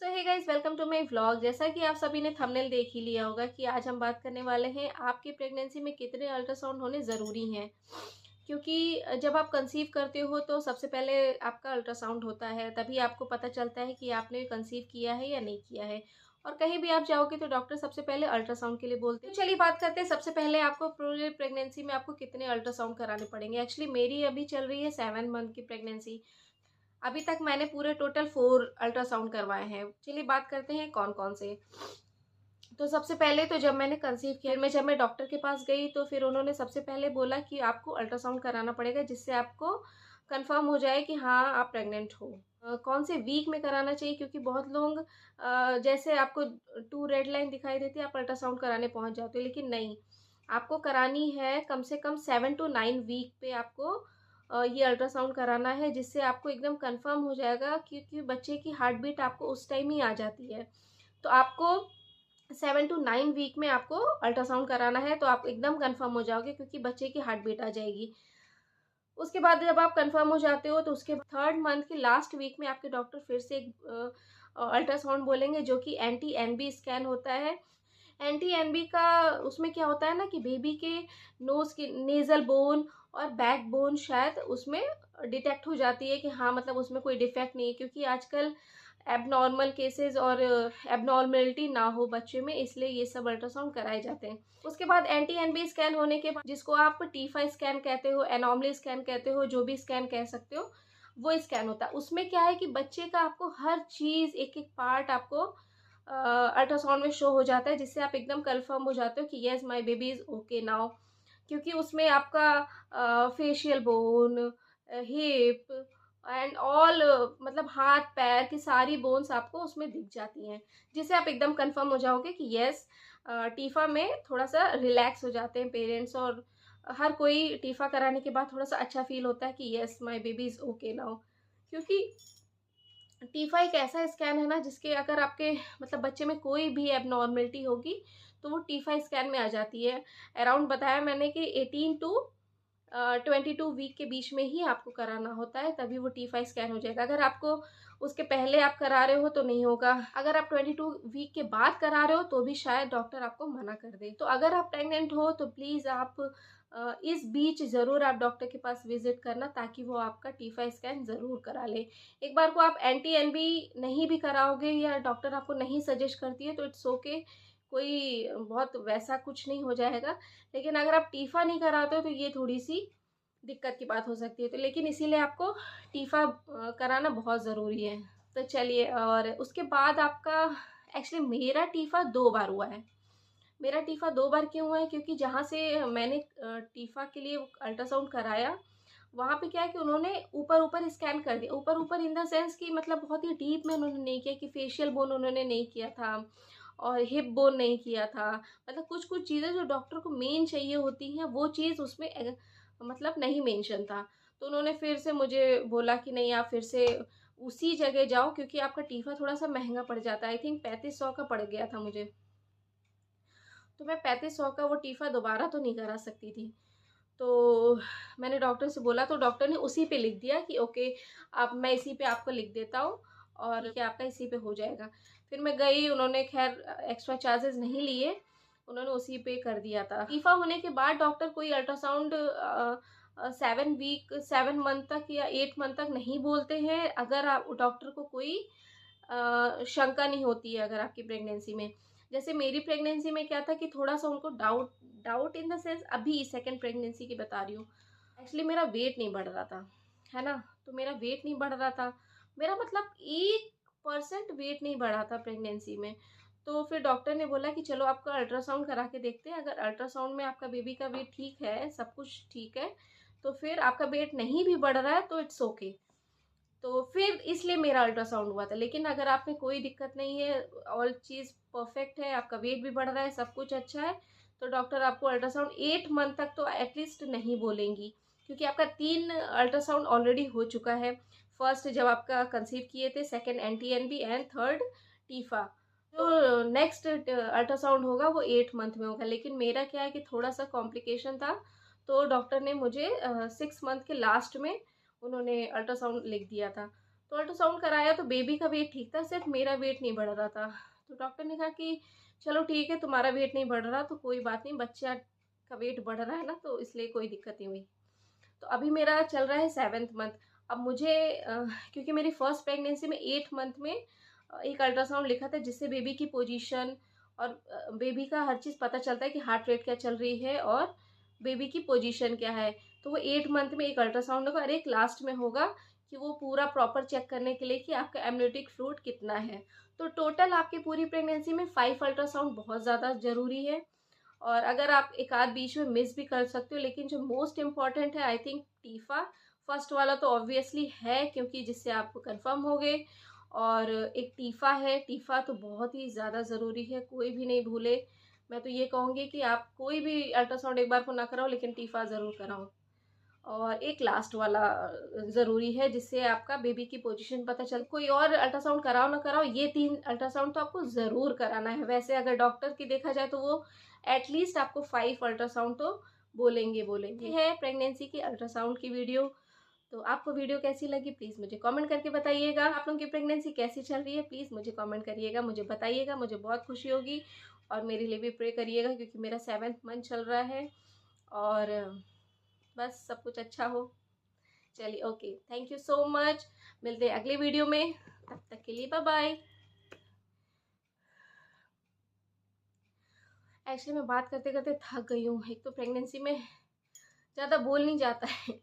So hey guys, welcome to my vlog. जैसा कि आप सभी ने थंबनेल देख ही लिया होगा कि आज हम बात करने वाले हैं आपकी प्रेगनेंसी में कितने अल्ट्रासाउंड होने ज़रूरी हैं। क्योंकि जब आप कंसीव करते हो तो सबसे पहले आपका अल्ट्रासाउंड होता है, तभी आपको पता चलता है कि आपने कंसीव किया है या नहीं किया है। और कहीं भी आप जाओगे तो डॉक्टर सबसे पहले अल्ट्रासाउंड के लिए बोलते हैं। तो चलिए बात करते हैं, सबसे पहले आपको पूरे प्रेगनेंसी में आपको कितने अल्ट्रासाउंड कराने पड़ेंगे। एक्चुअली मेरी अभी चल रही है 7 मंथ की प्रेगनेंसी। अभी तक मैंने पूरे टोटल 4 अल्ट्रासाउंड करवाए हैं। चलिए बात करते हैं कौन-कौन से। तो सबसे पहले तो जब मैंने कंसीव किया, जब मैं डॉक्टर के पास गई तो फिर उन्होंने सबसे पहले बोला कि आपको अल्ट्रासाउंड कराना पड़ेगा, जिससे आपको कन्फर्म हो जाए कि हाँ, आप प्रेग्नेंट हो। कौन से वीक में कराना चाहिए, क्योंकि बहुत लोग जैसे आपको 2 रेड लाइन दिखाई देती है, आप अल्ट्रासाउंड कराने पहुँच जाते हो, लेकिन नहीं, आपको करानी है कम से कम 7 टू 9 वीक पे आपको ये अल्ट्रासाउंड कराना है, जिससे आपको एकदम कन्फर्म हो जाएगा, क्योंकि बच्चे की हार्ट बीट आपको उस टाइम ही आ जाती है। तो आपको 7 टू 9 वीक में आपको अल्ट्रासाउंड कराना है, तो आप एकदम कन्फर्म हो जाओगे, क्योंकि बच्चे की हार्ट बीट आ जाएगी। उसके बाद जब आप कन्फर्म हो जाते हो तो उसके 3rd मंथ के लास्ट वीक में आपके डॉक्टर फिर से एक अल्ट्रासाउंड बोलेंगे, जो कि एंटी एनबी स्कैन होता है। एंटी एनबी का उसमें क्या होता है ना कि बेबी के नोज़ की नेज़ल बोन और बैक बोन शायद उसमें डिटेक्ट हो जाती है कि हाँ, मतलब उसमें कोई डिफेक्ट नहीं है, क्योंकि आजकल एबनॉर्मल केसेस और एबनॉर्मेलिटी ना हो बच्चे में, इसलिए ये सब अल्ट्रासाउंड कराए जाते हैं। उसके बाद एंटी एनबी स्कैन होने के बाद, जिसको आप टीफा स्कैन कहते हो, एनॉमली स्कैन कहते हो, जो भी स्कैन कह सकते हो, वो स्कैन होता है। उसमें क्या है कि बच्चे का आपको हर चीज़, एक-एक पार्ट आपको अल्ट्रासाउंड में शो हो जाता है, जिससे आप एकदम कन्फर्म हो जाते हो कि yes, my baby is okay now. क्योंकि उसमें आपका facial bone, hip and all, मतलब हाथ-पैर की सारी बोन्स आपको उसमें दिख जाती हैं, जिससे आप एकदम कन्फर्म हो जाओगे कि येस, टीफा में थोड़ा-सा रिलैक्स हो जाते हैं पेरेंट्स, और हर कोई टीफा कराने के बाद थोड़ा-सा अच्छा फ़ील होता है कि yes, my baby is okay now. क्योंकि टीफा एक ऐसा स्कैन है ना, जिसके अगर आपके मतलब बच्चे में कोई भी एबनॉर्मलिटी होगी तो वो टीफा स्कैन में आ जाती है। अराउंड बताया मैंने कि 18 टू 22 वीक के बीच में ही आपको कराना होता है, तभी वो टी5 स्कैन हो जाएगा। अगर आपको उसके पहले आप करा रहे हो तो नहीं होगा। अगर आप 22 वीक के बाद करा रहे हो तो भी शायद डॉक्टर आपको मना कर दे। तो अगर आप प्रेग्नेंट हो तो प्लीज़ आप इस बीच ज़रूर आप डॉक्टर के पास विज़िट करना, ताकि वो आपका टी5 स्कैन ज़रूर करा ले। एक बार को आप एनटी-एनबी नहीं भी कराओगे या डॉक्टर आपको नहीं सजेस्ट करती है तो इट्स ओके, कोई बहुत वैसा कुछ नहीं हो जाएगा। लेकिन अगर आप टीफा नहीं कराते हो तो ये थोड़ी-सी दिक्कत की बात हो सकती है। तो लेकिन इसीलिए आपको टीफा कराना बहुत ज़रूरी है। तो चलिए, और उसके बाद आपका एक्चुअली मेरा टीफा 2 बार हुआ है। मेरा टीफा 2 बार क्यों हुआ है, क्योंकि जहाँ से मैंने टीफा के लिए अल्ट्रासाउंड कराया, वहाँ पे क्या है कि उन्होंने ऊपर-ऊपर स्कैन कर दिया। ऊपर-ऊपर इन द सेंस कि मतलब बहुत ही डीप में उन्होंने नहीं किया, कि फेशियल बोन उन्होंने नहीं किया था और हिप बोन नहीं किया था। मतलब कुछ-कुछ चीज़ें जो डॉक्टर को मेन चाहिए होती हैं, वो चीज़ उसमें मतलब नहीं मेंशन था। तो उन्होंने फिर से मुझे बोला कि नहीं, आप फिर से उसी जगह जाओ, क्योंकि आपका टीफा थोड़ा-सा महँगा पड़ जाता है। आई थिंक 3500 का पड़ गया था मुझे। तो मैं 3500 का वो टीफा दोबारा तो नहीं करा सकती थी। तो मैंने डॉक्टर से बोला, तो डॉक्टर ने उसी पे लिख दिया कि ओके, अब मैं इसी पे आपको लिख देता हूँ और कि आपका इसी पे हो जाएगा। फिर मैं गई, उन्होंने ख़ैर एक्स्ट्रा चार्जेज़ नहीं लिए, उन्होंने उसी पे कर दिया था। टीफा होने के बाद डॉक्टर कोई अल्ट्रासाउंड 7 मंथ तक या 8 मंथ तक नहीं बोलते हैं, अगर आप डॉक्टर को कोई शंका नहीं होती है अगर आपकी प्रेगनेंसी में। जैसे मेरी प्रेगनेंसी में क्या था कि थोड़ा-सा उनको doubt doubt in the sense, अभी सेकंड प्रेगनेंसी की बता रही हूँ। एक्चुअली मेरा वेट नहीं बढ़ रहा था, है ना? तो मेरा वेट नहीं बढ़ रहा था। मेरा मतलब 1% वेट नहीं बढ़ा था प्रेगनेंसी में। तो फिर डॉक्टर ने बोला कि चलो आपका अल्ट्रासाउंड करा के देखते हैं। अगर अल्ट्रासाउंड में आपका बेबी का वेट ठीक है, सब कुछ ठीक है, तो फिर आपका वेट नहीं भी बढ़ रहा है तो इट्स ओके। तो फिर इसलिए मेरा अल्ट्रासाउंड हुआ था। लेकिन अगर आप में कोई दिक्कत नहीं है, ऑल चीज़ परफेक्ट है, आपका वेट भी बढ़ रहा है, सब कुछ अच्छा है, तो डॉक्टर आपको अल्ट्रासाउंड 8 मंथ तक तो एटलीस्ट नहीं बोलेंगी, क्योंकि आपका 3 अल्ट्रासाउंड ऑलरेडी हो चुका है। फर्स्ट जब आपका कंसीव किए थे, second n t-NB and third TIFFA. तो नेक्स्ट अल्ट्रासाउंड होगा वो 8 मंथ में होगा। लेकिन मेरा क्या है कि थोड़ा-सा कॉम्प्लिकेशन था, तो डॉक्टर ने मुझे 6 मंथ के लास्ट में उन्होंने अल्ट्रासाउंड लिख दिया था। तो अल्ट्रासाउंड कराया तो बेबी का वेट ठीक था, सिर्फ मेरा वेट नहीं बढ़ रहा था। तो डॉक्टर ने कहा कि चलो ठीक है, तुम्हारा वेट नहीं बढ़ रहा तो कोई बात नहीं, बच्चा का वेट बढ़ रहा है ना, तो इसलिए कोई दिक्कत नहीं हुई। तो अभी मेरा चल रहा है 7th मंथ। अब मुझे क्योंकि मेरी फर्स्ट प्रेगनेंसी में 8 मंथ में एक अल्ट्रासाउंड लिखा था, जिससे बेबी की पोजीशन और बेबी का हर चीज़ पता चलता है कि हार्ट रेट क्या चल रही है और बेबी की पोजीशन क्या है। तो वो 8 मंथ में एक अल्ट्रासाउंड होगा और एक लास्ट में होगा, कि वो पूरा प्रॉपर चेक करने के लिए कि आपका एमनियोटिक फ्लूइड कितना है। तो टोटल आपकी पूरी प्रेगनेंसी में 5 अल्ट्रासाउंड बहुत ज़्यादा ज़रूरी है। और अगर आप एक आध बीच में मिस भी कर सकते हो, लेकिन जो मोस्ट इम्पॉर्टेंट है आई थिंक टीफा। फर्स्ट वाला तो ऑब्वियसली है, क्योंकि जिससे आप कंफर्म हो गए। और एक टीफा है, टीफा तो बहुत ही ज़्यादा ज़रूरी है, कोई भी नहीं भूले। मैं तो ये कहूँगी कि आप कोई भी अल्ट्रासाउंड एक बार को ना कराओ, लेकिन टीफा ज़रूर कराओ। और एक लास्ट वाला ज़रूरी है, जिससे आपका बेबी की पोजीशन पता चल। कोई और अल्ट्रासाउंड कराओ ना कराओ, ये 3 अल्ट्रासाउंड तो आपको ज़रूर कराना है। वैसे अगर डॉक्टर की देखा जाए तो वो एटलीस्ट आपको 5 अल्ट्रासाउंड तो बोलेंगे है प्रेगनेंसी की अल्ट्रासाउंड की वीडियो। तो आपको वीडियो कैसी लगी प्लीज़ मुझे कमेंट करके बताइएगा। आप लोगों की प्रेगनेंसी कैसी चल रही है प्लीज़ मुझे कमेंट करिएगा, मुझे बताइएगा, मुझे बहुत खुशी होगी। और मेरे लिए भी प्रे करिएगा, क्योंकि मेरा 7th मंथ चल रहा है। और बस सब कुछ अच्छा हो। चलिए okay, thank you so much. मिलते हैं अगले वीडियो में, तब तक के लिए बाय बाय। एक्चुअली मैं बात करते करते थक गई हूँ, एक तो प्रेगनेंसी में ज़्यादा बोल नहीं जाता है।